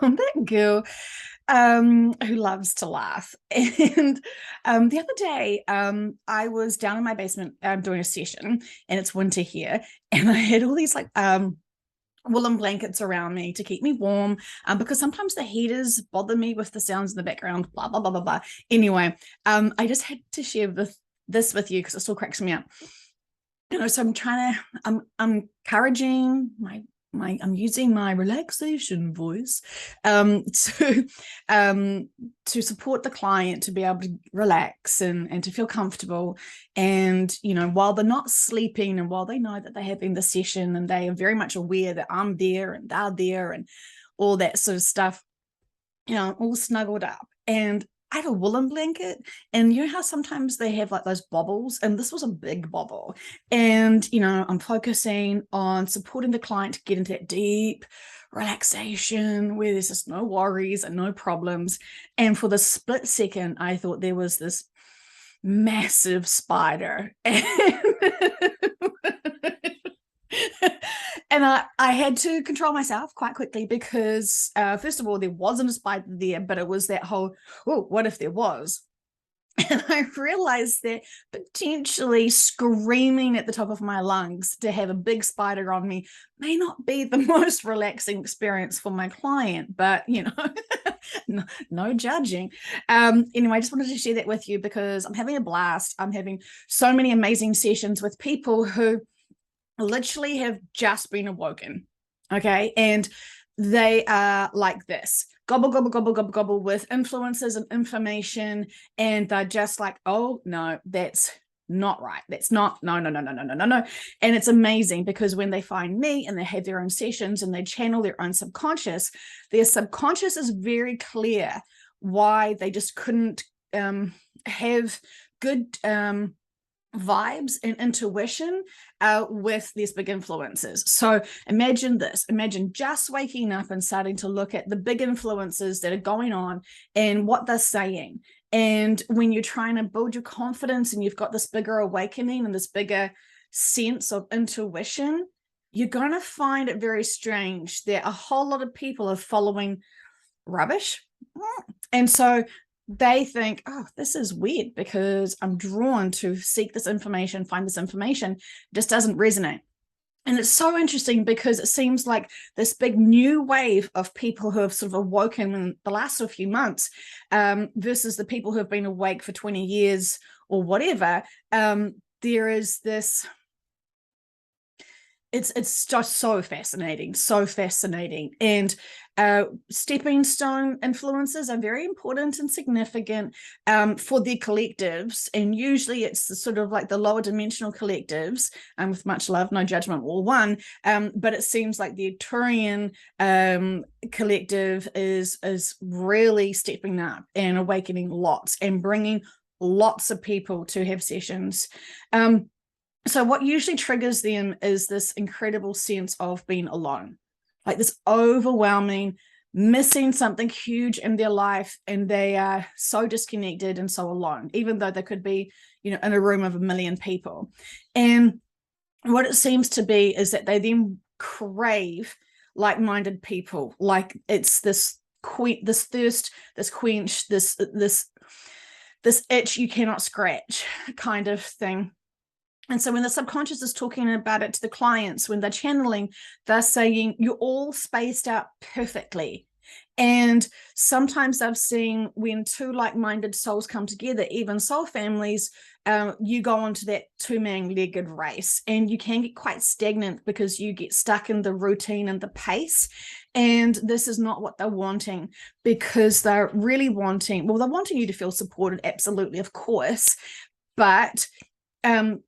I'm that girl who loves to laugh. And the other day, I was down in my basement doing a session, and it's winter here, and I had all these like woolen blankets around me to keep me warm because sometimes the heaters bother me with the sounds in the background, blah, blah, blah, blah, blah. Anyway, I just had to share this with you because it still cracks me up. So I'm encouraging I'm using my relaxation voice um, to to support the client to be able to relax and to feel comfortable. And while they're not sleeping, and while they know that they're having the session, and they are very much aware that I'm there and they're there and all that sort of stuff, all snuggled up. And I have a woolen blanket, and you know how sometimes they have like those bobbles, and this was a big bobble. And I'm focusing on supporting the client to get into that deep relaxation where there's just no worries and no problems. And for the split second, I thought there was this massive spider. And I had to control myself quite quickly because, first of all, there wasn't a spider there, but it was that whole, oh, what if there was? And I realized that potentially screaming at the top of my lungs to have a big spider on me may not be the most relaxing experience for my client, but no judging. Anyway, I just wanted to share that with you because I'm having a blast. I'm having so many amazing sessions with people who literally have just been awoken. Okay. And they are like this gobble, gobble, gobble, gobble, gobble with influences and information. And they're just like, oh, no, that's not right. That's not, no, no, no, no, no, no, no, no. And it's amazing because when they find me and they have their own sessions and they channel their own subconscious, their subconscious is very clear why they just couldn't have good vibes and intuition with these big influences. So imagine this, imagine just waking up and starting to look at the big influences that are going on and what they're saying. And when you're trying to build your confidence and you've got this bigger awakening and this bigger sense of intuition, you're going to find it very strange that a whole lot of people are following rubbish. And so they think, oh, this is weird because I'm drawn to seek this information, find this information. It just doesn't resonate. And it's so interesting because it seems like this big new wave of people who have sort of awoken in the last sort of few months versus the people who have been awake for 20 years or whatever. There is this, it's just so fascinating, so fascinating. And stepping stone influences are very important and significant for their collectives. And usually it's the sort of like the lower dimensional collectives, with much love, no judgment, all one. But it seems like the Arcturian collective is really stepping up and awakening lots and bringing lots of people to have sessions. So what usually triggers them is this incredible sense of being alone, like this overwhelming missing something huge in their life, and they are so disconnected and so alone, even though they could be, in a room of 1 million people. And what it seems to be is that they then crave like-minded people, like it's this this thirst, this quench, this itch you cannot scratch kind of thing. And so when the subconscious is talking about it to the clients, when they're channeling, they're saying, you're all spaced out perfectly. And sometimes I've seen when two like-minded souls come together, even soul families, you go into that two-man legged race, and you can get quite stagnant because you get stuck in the routine and the pace. And this is not what they're wanting, because they're really wanting, well, they're wanting you to feel supported, absolutely, of course, but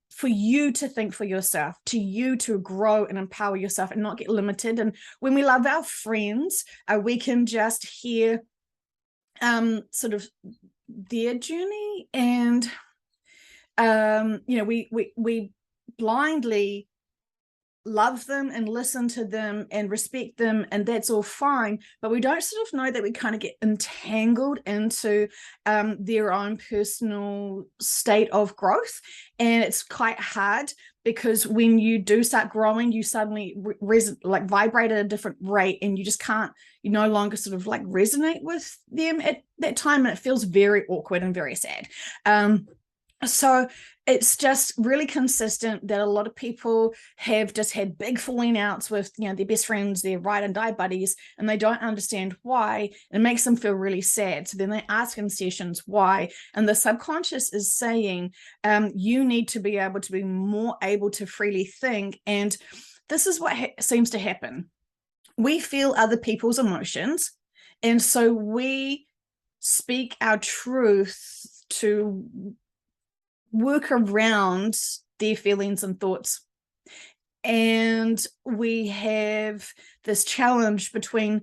for you to think for yourself, to you to grow and empower yourself and not get limited. And when we love our friends, we can just hear sort of their journey, and we blindly love them and listen to them and respect them, and that's all fine, but we don't sort of know that we kind of get entangled into their own personal state of growth. And it's quite hard, because when you do start growing, you suddenly like vibrate at a different rate, and you just can't, you no longer sort of like resonate with them at that time, and it feels very awkward and very sad. So it's just really consistent that a lot of people have just had big falling outs with, you know, their best friends, their ride and die buddies, and they don't understand why. It makes them feel really sad. So then they ask in sessions why, and the subconscious is saying, you need to be able to be more able to freely think. And this is what seems to happen. We feel other people's emotions, and so we speak our truth to work around their feelings and thoughts. And we have this challenge between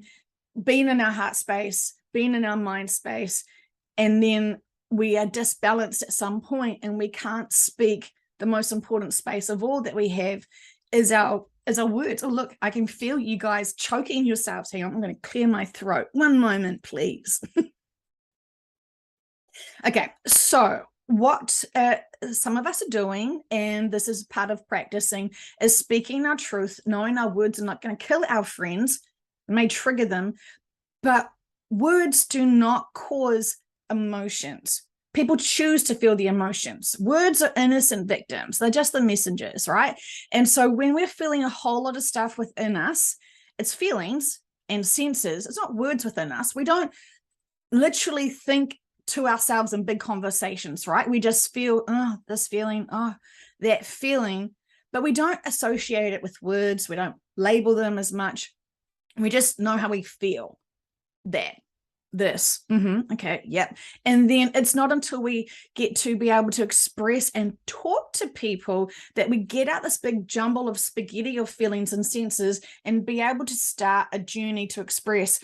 being in our heart space, being in our mind space, and then we are disbalanced at some point, and we can't speak the most important space of all that we have is our words. Oh, look, I can feel you guys choking yourselves. Hang on, I'm going to clear my throat. One moment, please. Okay, so what some of us are doing, and this is part of practicing, is speaking our truth, knowing our words are not going to kill our friends. It may trigger them, but words do not cause emotions. People choose to feel the emotions. Words are innocent victims. They're just the messengers, right? And so when we're feeling a whole lot of stuff within us, it's feelings and senses. It's not words within us. We don't literally think to ourselves in big conversations, right? We just feel, oh, this feeling, oh, that feeling, but we don't associate it with words. We don't label them as much. We just know how we feel. That, this, okay, yep. And then it's not until we get to be able to express and talk to people that we get out this big jumble of spaghetti of feelings and senses, and be able to start a journey to express,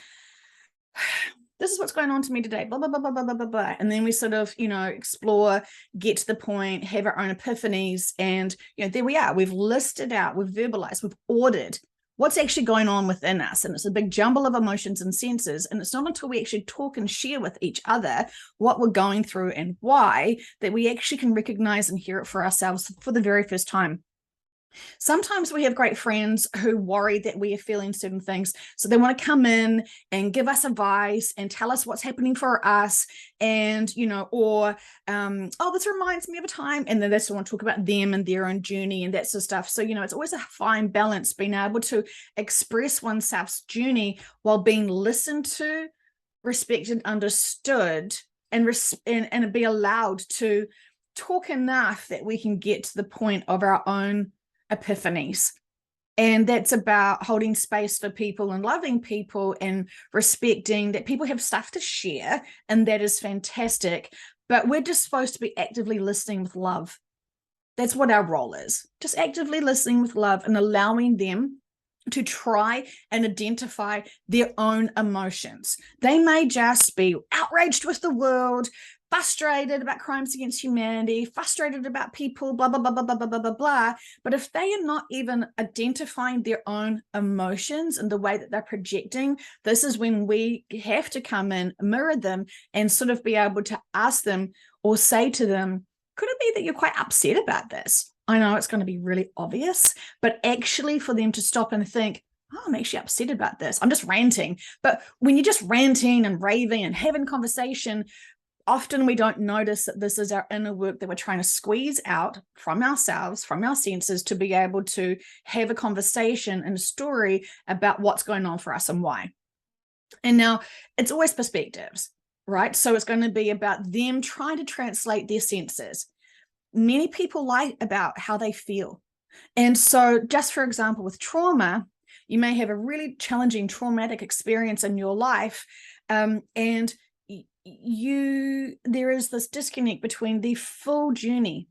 this is what's going on to me today, blah, blah, blah, blah, blah, blah, blah. And then we sort of, you know, explore, get to the point, have our own epiphanies. And, you know, there we are. We've listed out, we've verbalized, we've ordered what's actually going on within us. And it's a big jumble of emotions and senses. And it's not until we actually talk and share with each other what we're going through and why, that we actually can recognize and hear it for ourselves for the very first time. Sometimes we have great friends who worry that we are feeling certain things, so they want to come in and give us advice and tell us what's happening for us, and, you know, or oh, this reminds me of a time, and then they still want to talk about them and their own journey and that sort of stuff. So, you know, it's always a fine balance, being able to express oneself's journey while being listened to, respected, understood, and be allowed to talk enough that we can get to the point of our own epiphanies. And that's about holding space for people and loving people and respecting that people have stuff to share, and that is fantastic, but we're just supposed to be actively listening with love. That's what our role is, just actively listening with love and allowing them to try and identify their own emotions. They may just be outraged with the world, frustrated about crimes against humanity, frustrated about people, blah, blah, blah, blah, blah, blah, blah, blah, blah. But if they are not even identifying their own emotions and the way that they're projecting, this is when we have to come in, mirror them, and sort of be able to ask them or say to them, could it be that you're quite upset about this? I know it's going to be really obvious, but actually for them to stop and think, oh, I'm actually upset about this. I'm just ranting. But when you're just ranting and raving and having conversation, often we don't notice that this is our inner work that we're trying to squeeze out from ourselves, from our senses, to be able to have a conversation and a story about what's going on for us and why. And now it's always perspectives, right? So it's going to be about them trying to translate their senses. Many people lie about how they feel. And so just for example, with trauma, you may have a really challenging traumatic experience in your life, and there is this disconnect between the full journey.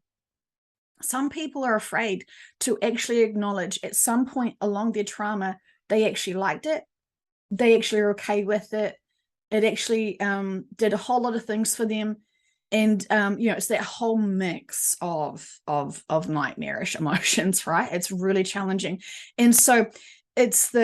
Some people are afraid to actually acknowledge at some point along their trauma, they actually liked it. They actually are okay with it. It actually did a whole lot of things for them. And it's that whole mix of nightmarish emotions, right? It's really challenging. And so it's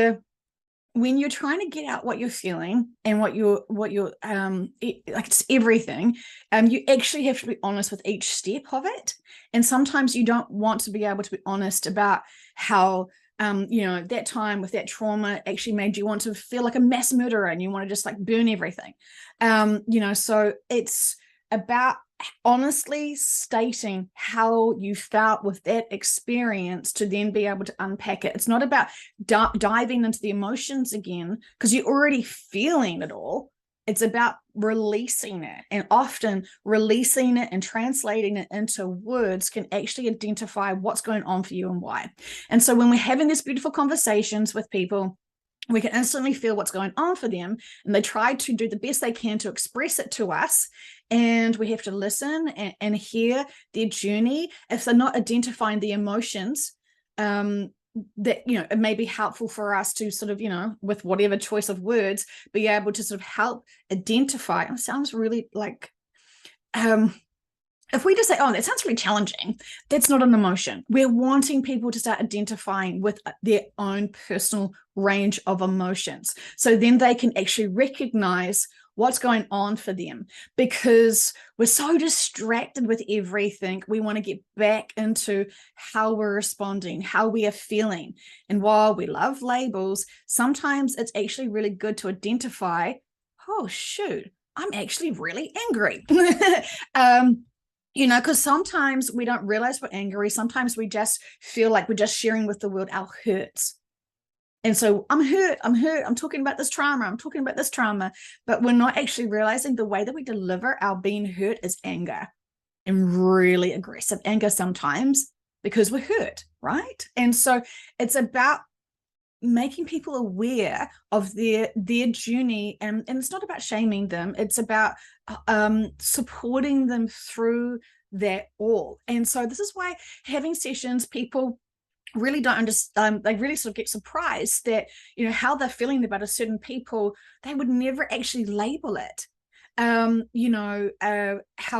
when you're trying to get out what you're feeling and what you're like, it's everything, you actually have to be honest with each step of it. And sometimes you don't want to be able to be honest about how that time with that trauma actually made you want to feel like a mass murderer and you want to just like burn everything. So it's about honestly stating how you felt with that experience to then be able to unpack it. It's not about diving into the emotions again because you're already feeling it all. It's about releasing it, and often releasing it and translating it into words can actually identify what's going on for you and why. And so when we're having these beautiful conversations with people, we can instantly feel what's going on for them, and they try to do the best they can to express it to us, and we have to listen and hear their journey. If they're not identifying the emotions, that it may be helpful for us to sort of with whatever choice of words be able to sort of help identify. It sounds really like if we just say, oh, that sounds really challenging, that's not an emotion. We're wanting people to start identifying with their own personal range of emotions. So then they can actually recognize what's going on for them, because we're so distracted with everything. We want to get back into how we're responding, how we are feeling. And while we love labels, sometimes it's actually really good to identify, oh, shoot, I'm actually really angry. Because sometimes we don't realize we're angry. Sometimes we just feel like we're just sharing with the world our hurts. And so I'm hurt, I'm talking about this trauma, but we're not actually realizing the way that we deliver our being hurt is anger, and really aggressive anger sometimes, because we're hurt, right? And so it's about making people aware of their journey, and it's not about shaming them. It's about supporting them through that all. And so this is why having sessions, people really don't understand. They really sort of get surprised that how they're feeling about a certain people, they would never actually label it. How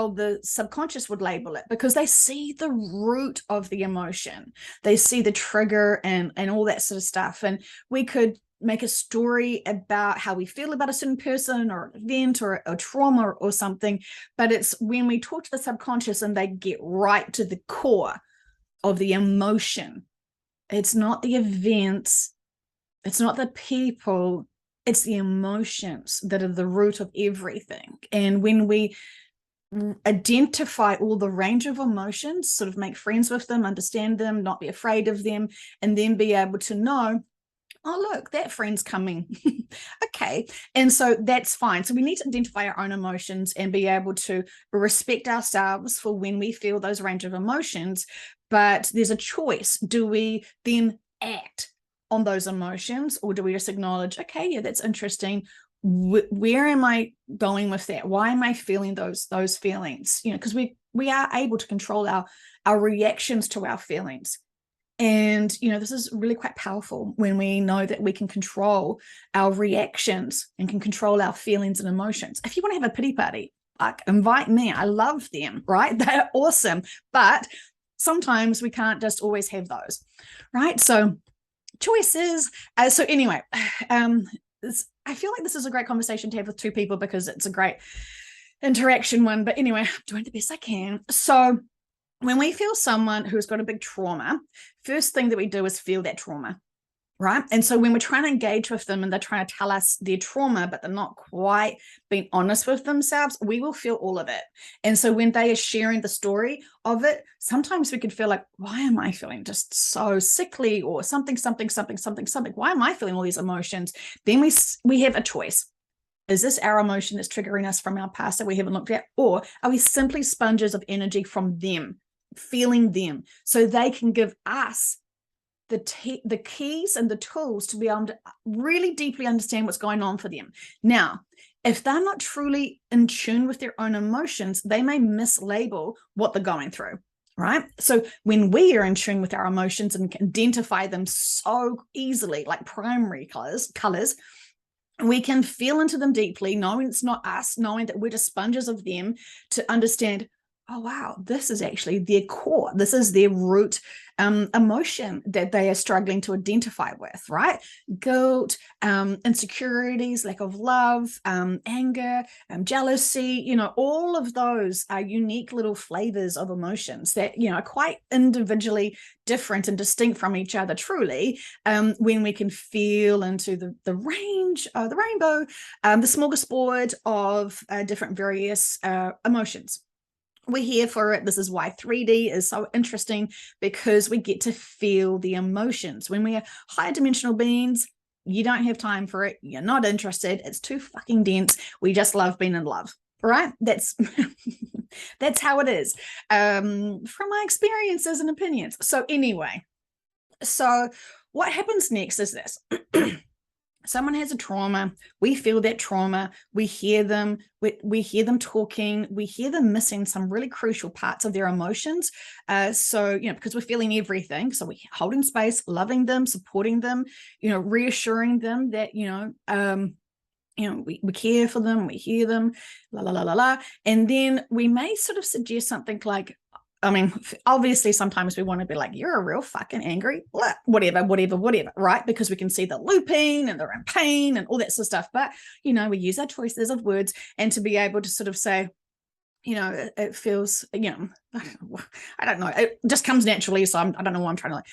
the subconscious would label it, because they see the root of the emotion, they see the trigger and all that sort of stuff. And we could make a story about how we feel about a certain person or an event or a trauma or something, but it's when we talk to the subconscious and they get right to the core of the emotion. It's not the events, it's not the people, it's the emotions that are the root of everything. And when we identify all the range of emotions, sort of make friends with them, understand them, not be afraid of them, and then be able to know, oh, look, that friend's coming. Okay. And so that's fine. So we need to identify our own emotions and be able to respect ourselves for when we feel those range of emotions. But there's a choice. Do we then act on those emotions, or do we just acknowledge, okay, yeah, that's interesting. Where am I going with that? Why am I feeling those feelings? Because we are able to control our reactions to our feelings. And, this is really quite powerful when we know that we can control our reactions and can control our feelings and emotions. If you want to have a pity party, like, invite me. I love them, right? They're awesome. But sometimes we can't just always have those, right? So choices. So anyway, I feel like this is a great conversation to have with two people, because it's a great interaction one. But anyway, I'm doing the best I can. So when we feel someone who's got a big trauma, first thing that we do is feel that trauma, right? And so when we're trying to engage with them and they're trying to tell us their trauma, but they're not quite being honest with themselves, we will feel all of it. And so when they are sharing the story of it, sometimes we could feel like, why am I feeling just so sickly, or something? Why am I feeling all these emotions? Then we have a choice. Is this our emotion that's triggering us from our past that we haven't looked at? Or are we simply sponges of energy from them, feeling them, so they can give us the keys and the tools to be able to really deeply understand what's going on for them? Now, if they're not truly in tune with their own emotions, they may mislabel what they're going through, right? So when we are in tune with our emotions and can identify them so easily, like primary colors, we can feel into them deeply, knowing it's not us, knowing that we're just sponges of them, to understand, oh, wow, this is actually their core. This is their root emotion that they are struggling to identify with, right? Guilt, insecurities, lack of love, anger, jealousy, all of those are unique little flavors of emotions that, are quite individually different and distinct from each other, truly, when we can feel into the range of the rainbow, the smorgasbord of different various emotions. We're here for it. This is why 3D is so interesting, because we get to feel the emotions. When we are higher dimensional beings, you don't have time for it. You're not interested. It's too fucking dense. We just love being in love, right? That's that's how it is, from my experiences and opinions. So anyway, so what happens next is this. Someone has a trauma, we feel that trauma, we hear them, we hear them talking, we hear them missing some really crucial parts of their emotions. So, because we're feeling everything, so we're holding space, loving them, supporting them, reassuring them that, we care for them, we hear them, la, la, la, la, la. And then we may sort of suggest something like, obviously sometimes we want to be like, you're a real fucking angry, whatever, right? Because we can see the looping and they're in pain and all that sort of stuff. But, we use our choices of words, and to be able to sort of say, it feels, I don't know, it just comes naturally. So I don't know what I'm trying to like.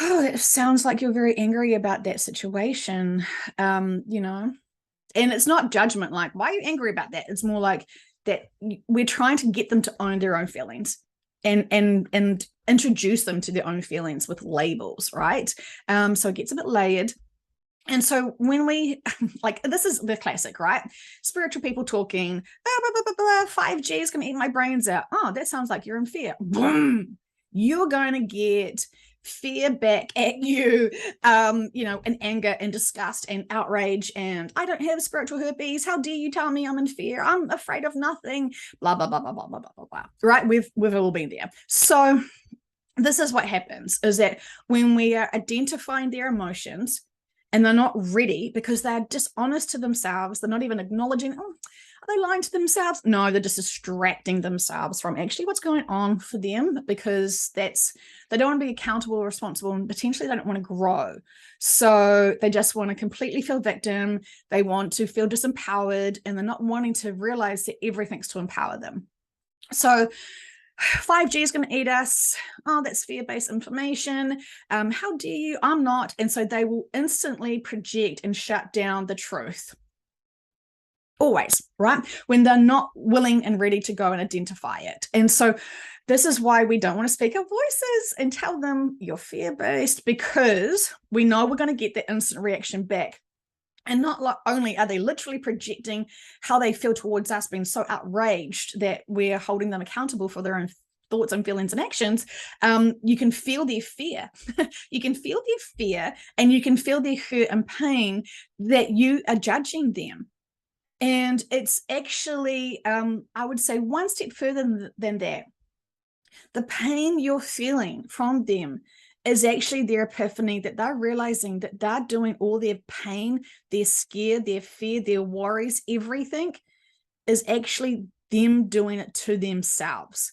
Oh, it sounds like you're very angry about that situation, and it's not judgment, like, why are you angry about that? It's more like that we're trying to get them to own their own feelings and introduce them to their own feelings with labels, right? So it gets a bit layered. And so when we, like, this is the classic, right? Spiritual people talking, 5G is going to eat my brains out. Oh, that sounds like you're in fear. Boom. You're going to get fear back at you, and anger and disgust and outrage. And I don't have spiritual herpes. How dare you tell me I'm in fear? I'm afraid of nothing. Blah, blah, blah, blah, blah, blah, blah, blah. Right? We've all been there. So this is what happens, is that when we are identifying their emotions and they're not ready because they're dishonest to themselves, they're not even acknowledging, are they lying to themselves? No, they're just distracting themselves from actually what's going on for them, because they don't want to be accountable or responsible, and potentially they don't want to grow. So they just want to completely feel victim. They want to feel disempowered, and they're not wanting to realize that everything's to empower them. So 5G is going to eat us. Oh, that's fear-based information. How dare you? I'm not. And so they will instantly project and shut down the truth. Always, right? When they're not willing and ready to go and identify it. And so this is why we don't want to speak our voices and tell them you're fear-based, because we know we're going to get that instant reaction back. And not only are they literally projecting how they feel towards us, being so outraged that we're holding them accountable for their own thoughts and feelings and actions, you can feel their fear. You can feel their fear, and you can feel their hurt and pain that you are judging them. And it's actually, I would say, one step further than that. The pain you're feeling from them is actually their epiphany, that they're realizing that they're doing all their pain, their scare, their fear, their worries, everything is actually them doing it to themselves.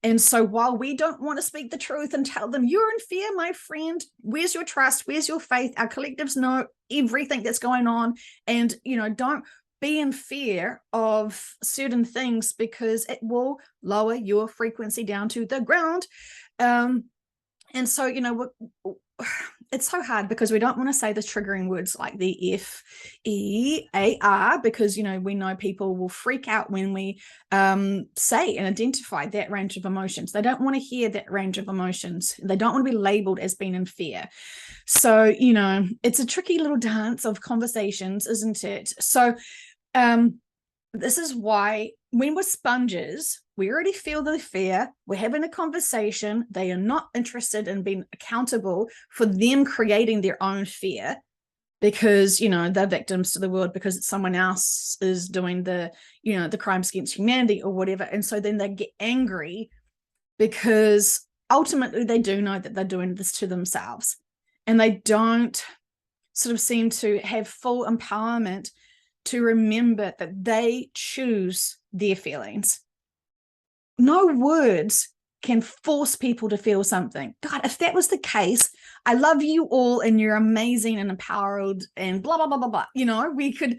And so while we don't want to speak the truth and tell them, you're in fear, my friend, where's your trust? Where's your faith? Our collectives know everything that's going on. And, don't be in fear of certain things, because it will lower your frequency down to the ground. And so, it's so hard, because we don't want to say the triggering words like the FEAR, because, we know people will freak out when we say and identify that range of emotions. They don't want to hear that range of emotions. They don't want to be labeled as being in fear. So, it's a tricky little dance of conversations, isn't it? So this is why when we're sponges, we already feel the fear. We're having a conversation. They are not interested in being accountable for them creating their own fear, because, they're victims to the world because someone else is doing the crimes against humanity or whatever. And so then they get angry, because ultimately they do know that they're doing this to themselves, and they don't sort of seem to have full empowerment to remember that they choose their feelings. No words can force people to feel something. God, if that was the case, I love you all and you're amazing and empowered and blah, blah, blah, blah, blah. You know, we could,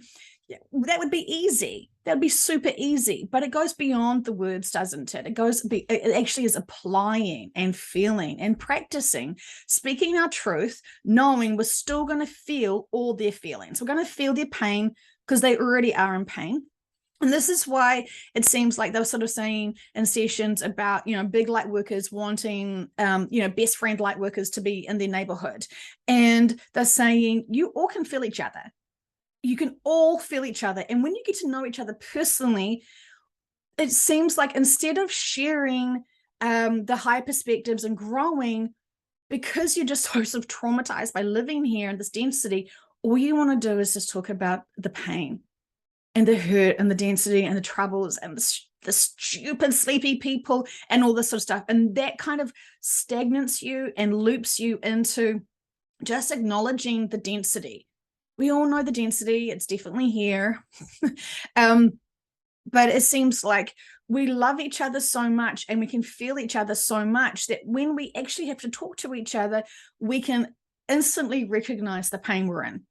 that would be easy. That'd be super easy, but it goes beyond the words, doesn't it? It actually is applying and feeling and practicing, speaking our truth, knowing we're still going to feel all their feelings. We're going to feel their pain because they already are in pain. And this is why it seems like they're sort of saying in sessions about, big light workers wanting, best friend light workers to be in their neighborhood. And they're saying you all can feel each other. You can all feel each other. And when you get to know each other personally, it seems like instead of sharing the higher perspectives and growing, because you're just so sort of traumatized by living here in this density, all you want to do is just talk about the pain and the hurt and the density and the troubles and the stupid sleepy people and all this sort of stuff. And that kind of stagnates you and loops you into just acknowledging the density. We all know the density. It's definitely here. But it seems like we love each other so much and we can feel each other so much that when we actually have to talk to each other, we can instantly recognize the pain we're in.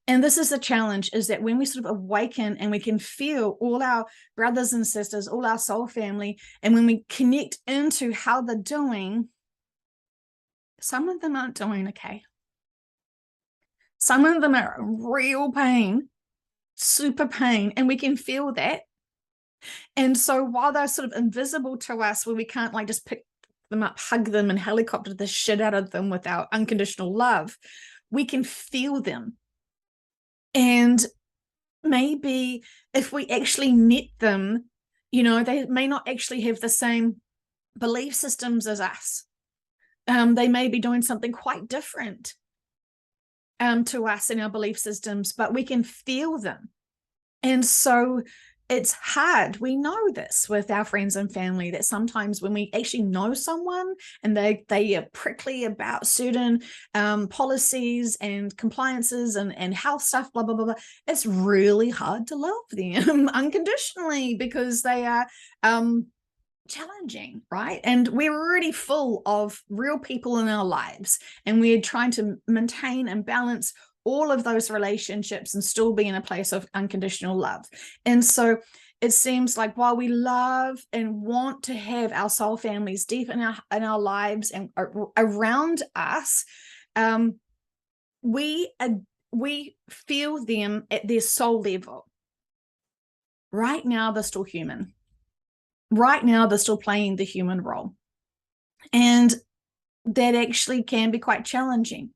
And this is the challenge, is that when we sort of awaken and we can feel all our brothers and sisters, all our soul family, and when we connect into how they're doing, some of them aren't doing okay. Some of them are real pain, super pain, and we can feel that. And so while they're sort of invisible to us, where we can't like just pick them up, hug them, and helicopter the shit out of them with our unconditional love, we can feel them. And maybe if we actually met them, they may not actually have the same belief systems as us. They may be doing something quite different to us in our belief systems, but we can feel them. And so it's hard. We know this with our friends and family, that sometimes when we actually know someone and they are prickly about certain policies and compliances and health stuff, blah, blah, blah, blah, it's really hard to love them unconditionally because they are challenging, right? And we're already full of real people in our lives, and we're trying to maintain and balance all of those relationships and still be in a place of unconditional love. And so it seems like while we love and want to have our soul families deep in our lives and around us, we feel them at their soul level. Right now, they're still human. Right now, they're still playing the human role. And that actually can be quite challenging,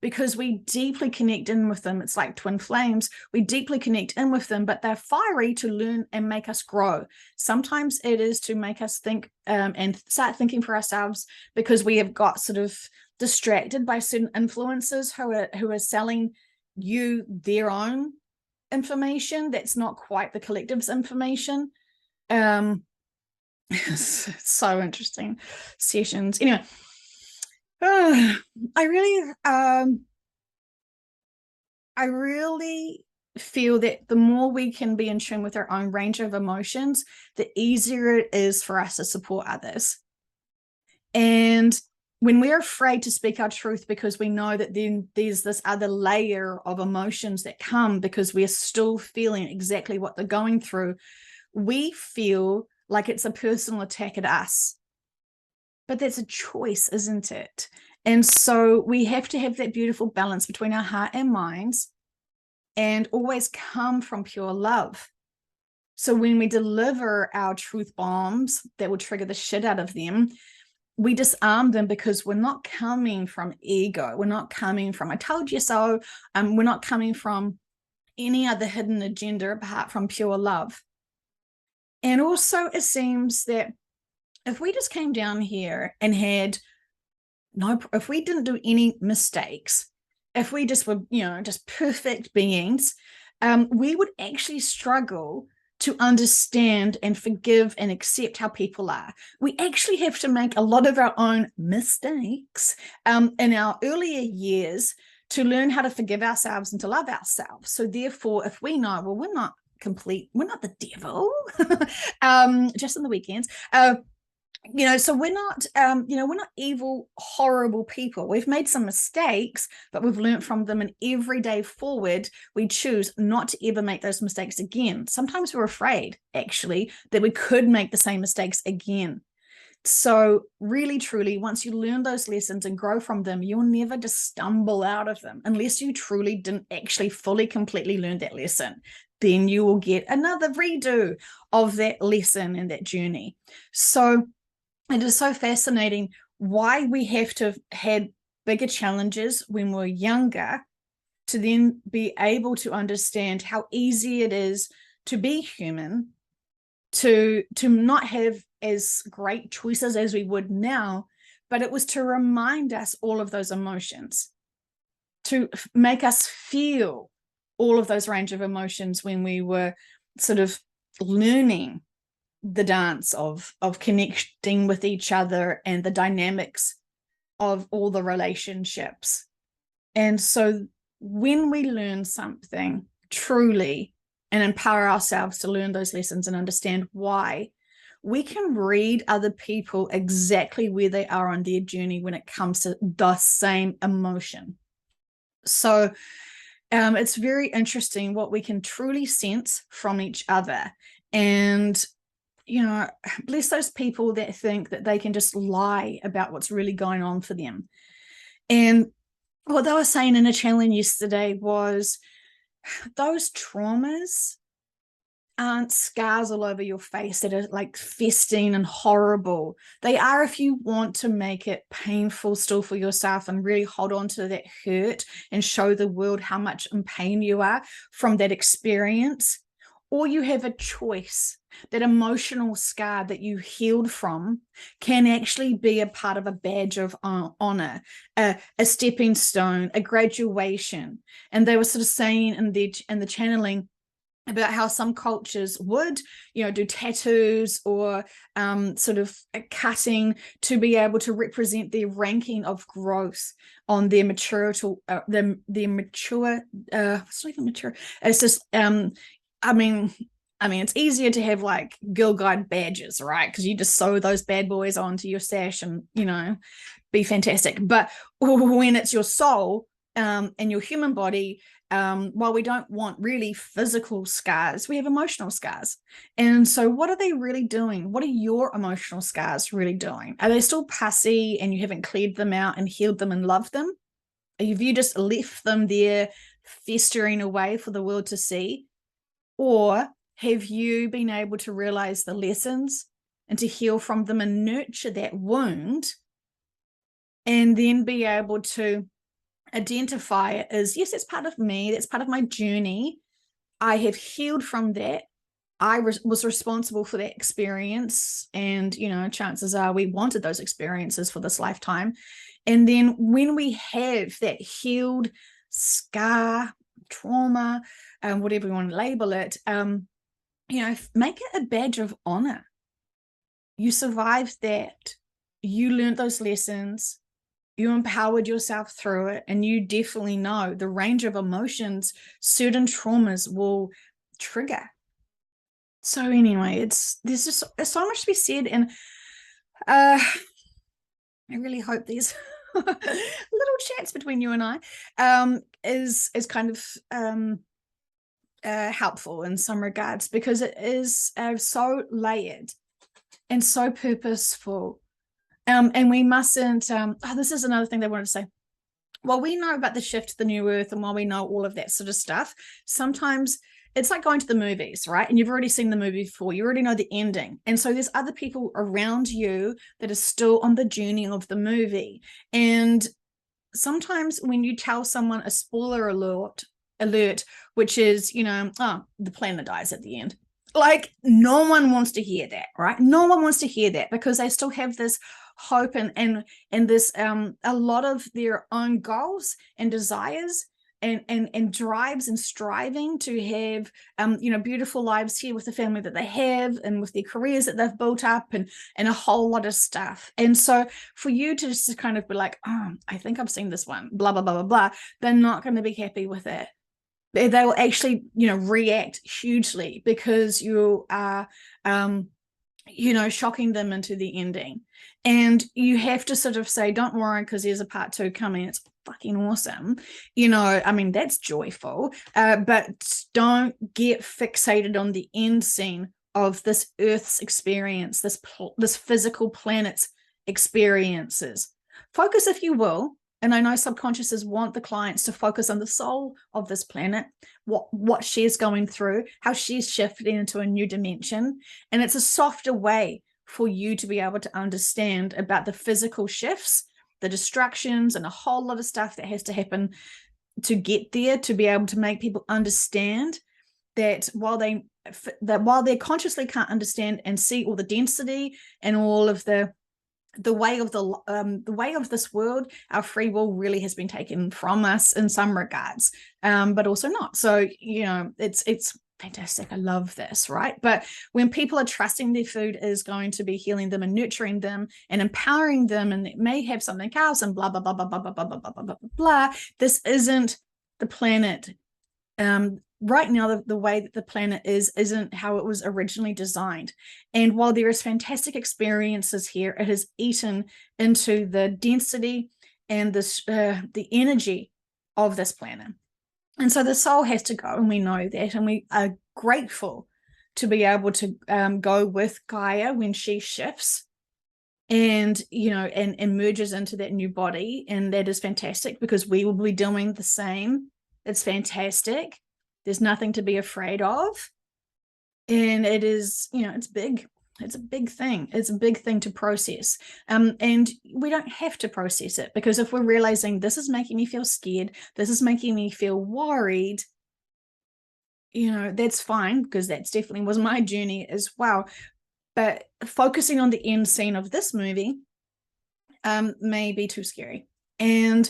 because we deeply connect in with them. It's like twin flames. We deeply connect in with them, but they're fiery to learn and make us grow. Sometimes it is to make us think and start thinking for ourselves, because we have got sort of distracted by certain influencers who are selling you their own information that's not quite the collective's information. It's so interesting sessions. Anyway, I really feel that the more we can be in tune with our own range of emotions, the easier it is for us to support others. And when we're afraid to speak our truth because we know that then there's this other layer of emotions that come because we're still feeling exactly what they're going through, we feel like it's a personal attack at us. But that's a choice, isn't it? And so we have to have that beautiful balance between our heart and minds, and always come from pure love. So when we deliver our truth bombs that will trigger the shit out of them, we disarm them, because we're not coming from ego. We're not coming from, I told you so. We're not coming from any other hidden agenda apart from pure love. And also it seems that if we just came down here and if we didn't do any mistakes, if we just were, just perfect beings, we would actually struggle to understand and forgive and accept how people are. We actually have to make a lot of our own mistakes in our earlier years to learn how to forgive ourselves and to love ourselves. So therefore, if we know, well, we're not the devil, just on the weekends, so we're not, we're not evil, horrible people. We've made some mistakes, but we've learned from them. And every day forward, we choose not to ever make those mistakes again. Sometimes we're afraid, actually, that we could make the same mistakes again. So really, truly, once you learn those lessons and grow from them, you'll never just stumble out of them unless you truly didn't actually fully, completely learn that lesson. Then you will get another redo of that lesson and that journey. So it is so fascinating why we have to have had bigger challenges when we're younger to then be able to understand how easy it is to be human, to not have as great choices as we would now, but it was to remind us all of those emotions, to make us feel all of those range of emotions when we were sort of learning the dance of connecting with each other and the dynamics of all the relationships. And so when we learn something truly and empower ourselves to learn those lessons and understand why, we can read other people exactly where they are on their journey when it comes to the same emotion. So it's very interesting what we can truly sense from each other. And bless those people that think that they can just lie about what's really going on for them. And what they were saying in a challenge yesterday was those traumas aren't scars all over your face that are like festering and horrible. They are if you want to make it painful still for yourself and really hold on to that hurt and show the world how much in pain you are from that experience. Or you have a choice. That emotional scar that you healed from can actually be a part of a badge of honor, a stepping stone, a graduation. And they were sort of saying in the channeling about how some cultures would, do tattoos or sort of cutting to be able to represent their ranking of growth on their mature, it's not even mature. It's just, it's easier to have like Girl Guide badges, right? Because you just sew those bad boys onto your sash and, be fantastic. But when it's your soul and your human body, while we don't want really physical scars, we have emotional scars. And so what are they really doing? What are your emotional scars really doing? Are they still pussy and you haven't cleared them out and healed them and loved them? Have you just left them there festering away for the world to see? Or have you been able to realize the lessons and to heal from them and nurture that wound and then be able to identify it as, yes, it's part of me, that's part of my journey. I have healed from that. I was responsible for that experience. And, chances are we wanted those experiences for this lifetime. And then when we have that healed scar, trauma, whatever you want to label it, make it a badge of honor. You survived that. You learned those lessons. You empowered yourself through it. And you definitely know the range of emotions certain traumas will trigger. So anyway, there's so much to be said. And I really hope these little chats between you and I is kind of helpful in some regards, because it is so layered and so purposeful. And we mustn't, this is another thing they wanted to say. While we know about the shift to the new earth and while we know all of that sort of stuff, sometimes it's like going to the movies, right? And you've already seen the movie before. You already know the ending. And so there's other people around you that are still on the journey of the movie. And sometimes when you tell someone a spoiler alert, which is, the planet dies at the end. Like, no one wants to hear that, right? No one wants to hear that because they still have this hope and this a lot of their own goals and desires and drives and striving to have beautiful lives here with the family that they have and with their careers that they've built up and a whole lot of stuff. And so for you to just kind of be like, oh, I think I've seen this one, blah blah blah blah blah, they're not going to be happy with it. They will actually react hugely because you are shocking them into the ending. And you have to sort of say, don't worry, because there's a part 2 coming. It's fucking awesome. I mean, that's joyful. But don't get fixated on the end scene of this Earth's experience, this physical planet's experiences. Focus, if you will, and I know subconsciouses want the clients to focus on the soul of this planet, what she's going through, how she's shifting into a new dimension. And it's a softer way for you to be able to understand about the physical shifts, the distractions, and a whole lot of stuff that has to happen to get there, to be able to make people understand that while they consciously can't understand and see all the density and all of the way of this world, our free will really has been taken from us in some regards, but also not. So it's fantastic. I love this, right? But when people are trusting their food is going to be healing them and nurturing them and empowering them, and it may have something else and blah blah blah blah blah blah blah blah blah blah blah. This isn't the planet. Right now, the way that the planet isn't how it was originally designed. And while there is fantastic experiences here, it has eaten into the density and the energy of this planet. And so the soul has to go, and we know that, and we are grateful to be able to go with Gaia when she shifts and and merges into that new body. And that is fantastic because we will be doing the same. It's fantastic. There's nothing to be afraid of. And it is, it's big. It's a big thing. It's a big thing to process. And we don't have to process it, because if we're realizing this is making me feel scared, this is making me feel worried, that's fine, because that's definitely was my journey as well. But focusing on the end scene of this movie may be too scary. And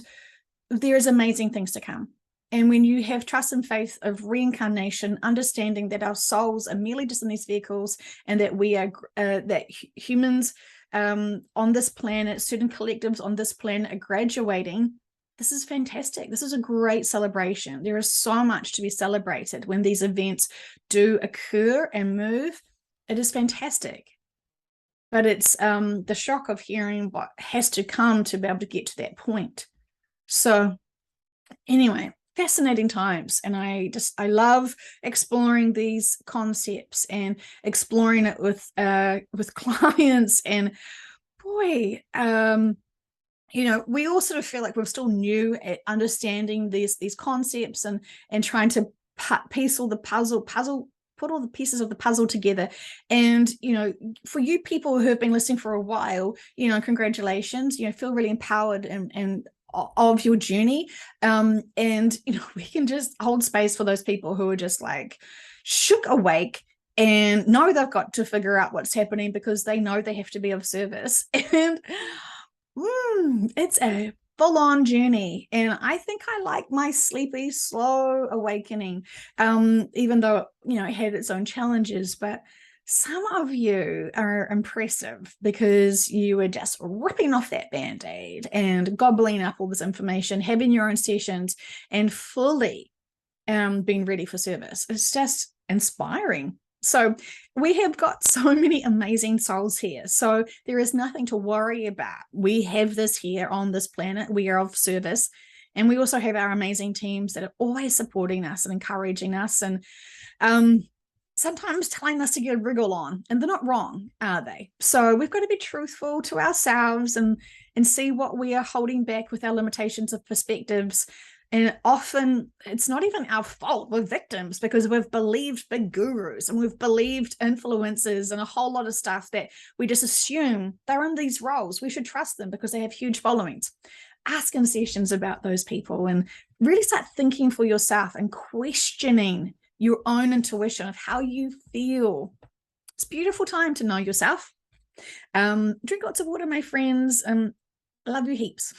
there's amazing things to come. And when you have trust and faith of reincarnation, understanding that our souls are merely just in these vehicles, and that we are that humans on this planet, certain collectives on this planet are graduating, this is fantastic. This is a great celebration. There is so much to be celebrated when these events do occur and move. It is fantastic. But it's the shock of hearing what has to come to be able to get to that point. So anyway, fascinating times. And I love exploring these concepts and exploring it with clients. And boy, we all sort of feel like we're still new at understanding these concepts and trying to piece all the put all the pieces of the puzzle together. And for you people who have been listening for a while, congratulations. Feel really empowered and of your journey, and we can just hold space for those people who are just like shook awake and know they've got to figure out what's happening, because they know they have to be of service. And it's a full-on journey, and I think I like my sleepy, slow awakening, even though it had its own challenges. But some of you are impressive, because you were just ripping off that band-aid and gobbling up all this information, having your own sessions, and fully being ready for service. It's just inspiring. So we have got so many amazing souls here. So there is nothing to worry about. We have this here on this planet. We are of service. And we also have our amazing teams that are always supporting us and encouraging us, and sometimes telling us to get a wriggle on. And they're not wrong, are they? So we've got to be truthful to ourselves and see what we are holding back with our limitations of perspectives. And often it's not even our fault. We're victims, because we've believed big gurus and we've believed influencers and a whole lot of stuff that we just assume they're in these roles. We should trust them because they have huge followings. Ask in sessions about those people and really start thinking for yourself and questioning your own intuition of how you feel. It's a beautiful time to know yourself. Drink lots of water, my friends. Love you heaps.